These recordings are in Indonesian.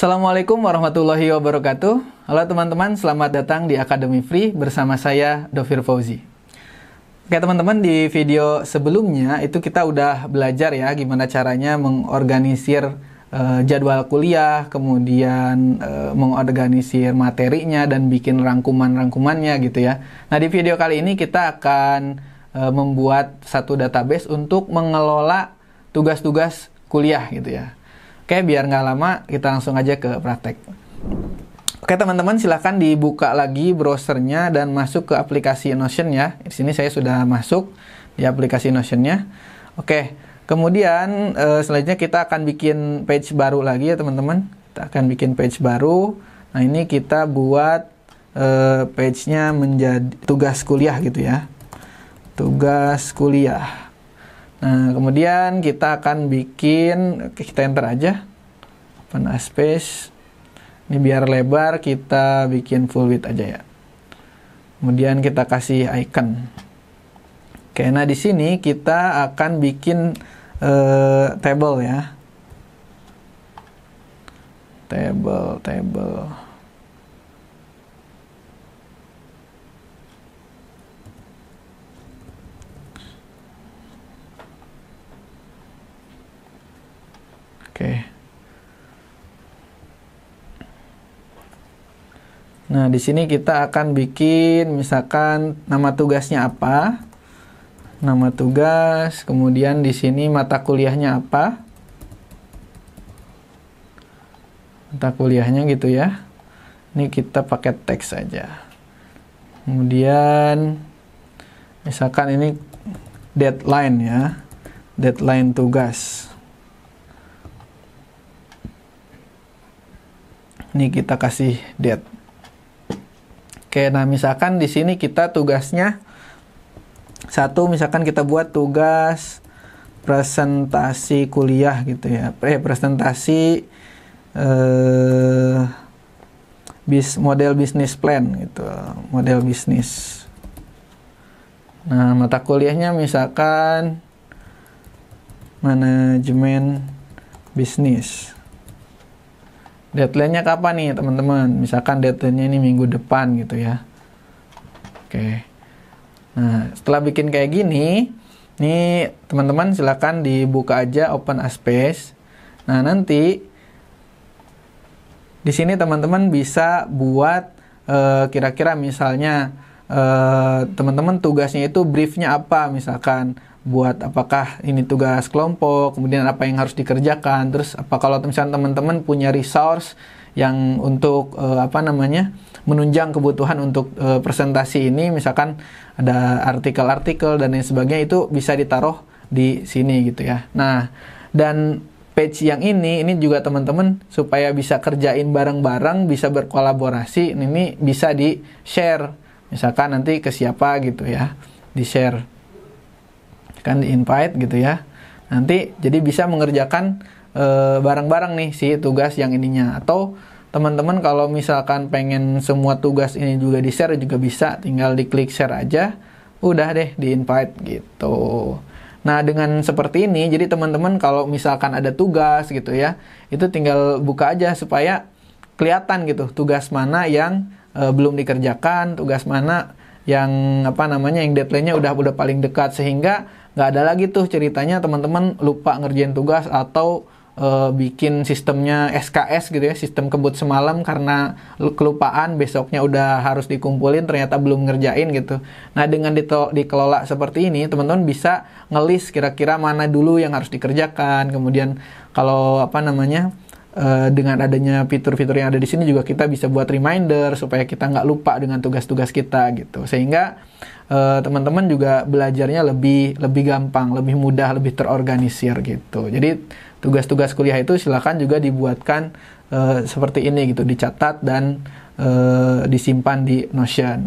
Assalamualaikum warahmatullahi wabarakatuh. Halo teman-teman, selamat datang di Academy Free bersama saya Dovir Fauzi. Oke teman-teman, di video sebelumnya itu kita udah belajar ya gimana caranya mengorganisir jadwal kuliah, kemudian mengorganisir materinya dan bikin rangkuman-rangkumannya gitu ya. Nah di video kali ini kita akan membuat satu database untuk mengelola tugas-tugas kuliah gitu ya. Oke, biar nggak lama, kita langsung aja ke praktek. Oke teman-teman, silahkan dibuka lagi browsernya dan masuk ke aplikasi Notion ya. Di sini saya sudah masuk di aplikasi Notion-nya. Oke, kemudian selanjutnya kita akan bikin page baru lagi ya teman-teman. Kita akan bikin page baru. Nah ini kita buat page-nya menjadi tugas kuliah gitu ya. Tugas kuliah. Nah, kemudian kita akan bikin, kita enter aja, open a space, ini biar lebar, kita bikin full width aja ya. Kemudian kita kasih icon. Oke, nah di sini kita akan bikin table ya, table. Oke. Nah, di sini kita akan bikin misalkan nama tugasnya apa? Nama tugas, kemudian di sini mata kuliahnya apa? Mata kuliahnya gitu ya. Ini kita pakai teks saja. Kemudian misalkan ini deadline ya. Deadline tugas. Ini kita kasih date. Oke, nah misalkan di sini kita tugasnya satu, misalkan kita buat tugas presentasi kuliah gitu ya. Presentasi model bisnis plan gitu, model bisnis. Nah, mata kuliahnya misalkan manajemen bisnis. Deadline-nya kapan nih teman-teman? Misalkan deadline-nya ini minggu depan gitu ya. Oke. Nah, setelah bikin kayak gini, nih teman-teman silakan dibuka aja open a space. Nah, nanti di sini teman-teman bisa buat kira-kira misalnya teman-teman tugasnya itu briefnya apa, misalkan buat apakah ini tugas kelompok, kemudian apa yang harus dikerjakan, terus apa kalau misalnya teman-teman punya resource yang untuk menunjang kebutuhan untuk presentasi ini, misalkan ada artikel-artikel dan lain sebagainya, itu bisa ditaruh di sini gitu ya. Nah, dan page yang ini juga teman-teman supaya bisa kerjain bareng-bareng, bisa berkolaborasi, ini bisa di-share, misalkan nanti ke siapa gitu ya, di-share. Kan di invite gitu ya, nanti jadi bisa mengerjakan bareng-bareng nih si tugas yang ininya. Atau teman-teman kalau misalkan pengen semua tugas ini juga di share juga bisa, tinggal diklik share aja, udah deh di invite gitu. Nah dengan seperti ini jadi teman-teman kalau misalkan ada tugas gitu ya, itu tinggal buka aja supaya kelihatan gitu tugas mana yang belum dikerjakan, tugas mana yang yang deadline-nya udah paling dekat, sehingga nggak ada lagi tuh ceritanya teman-teman lupa ngerjain tugas atau bikin sistemnya SKS gitu ya, sistem kebut semalam karena kelupaan, besoknya udah harus dikumpulin ternyata belum ngerjain gitu. Nah dengan dikelola seperti ini, teman-teman bisa ngelis kira-kira mana dulu yang harus dikerjakan, kemudian kalau dengan adanya fitur-fitur yang ada di sini juga kita bisa buat reminder supaya kita nggak lupa dengan tugas-tugas kita gitu, sehingga teman-teman juga belajarnya lebih gampang, lebih mudah, lebih terorganisir gitu. Jadi tugas-tugas kuliah itu silakan juga dibuatkan seperti ini gitu, dicatat dan disimpan di Notion.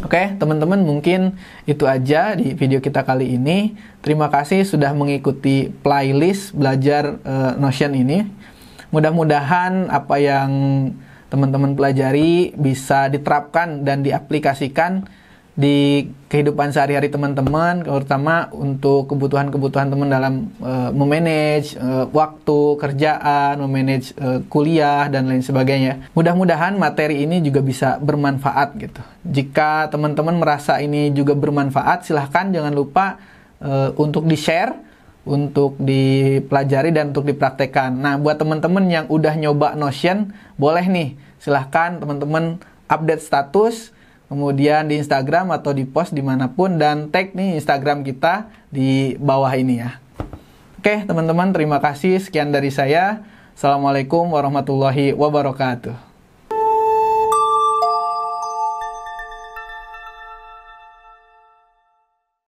Oke, teman-teman, mungkin itu aja di video kita kali ini. Terima kasih sudah mengikuti playlist belajar Notion ini. Mudah-mudahan apa yang teman-teman pelajari bisa diterapkan dan diaplikasikan di kehidupan sehari-hari teman-teman, terutama untuk kebutuhan-kebutuhan teman dalam memanage waktu kerjaan, memanage kuliah dan lain sebagainya. Mudah-mudahan materi ini juga bisa bermanfaat gitu. Jika teman-teman merasa ini juga bermanfaat, silahkan jangan lupa untuk di-share, untuk dipelajari dan untuk dipraktekkan. Nah, buat teman-teman yang udah nyoba Notion, boleh nih, silahkan teman-teman update status, kemudian di Instagram atau di post dimanapun, dan tag nih Instagram kita di bawah ini ya. Oke teman-teman, terima kasih. Sekian dari saya. Assalamualaikum warahmatullahi wabarakatuh.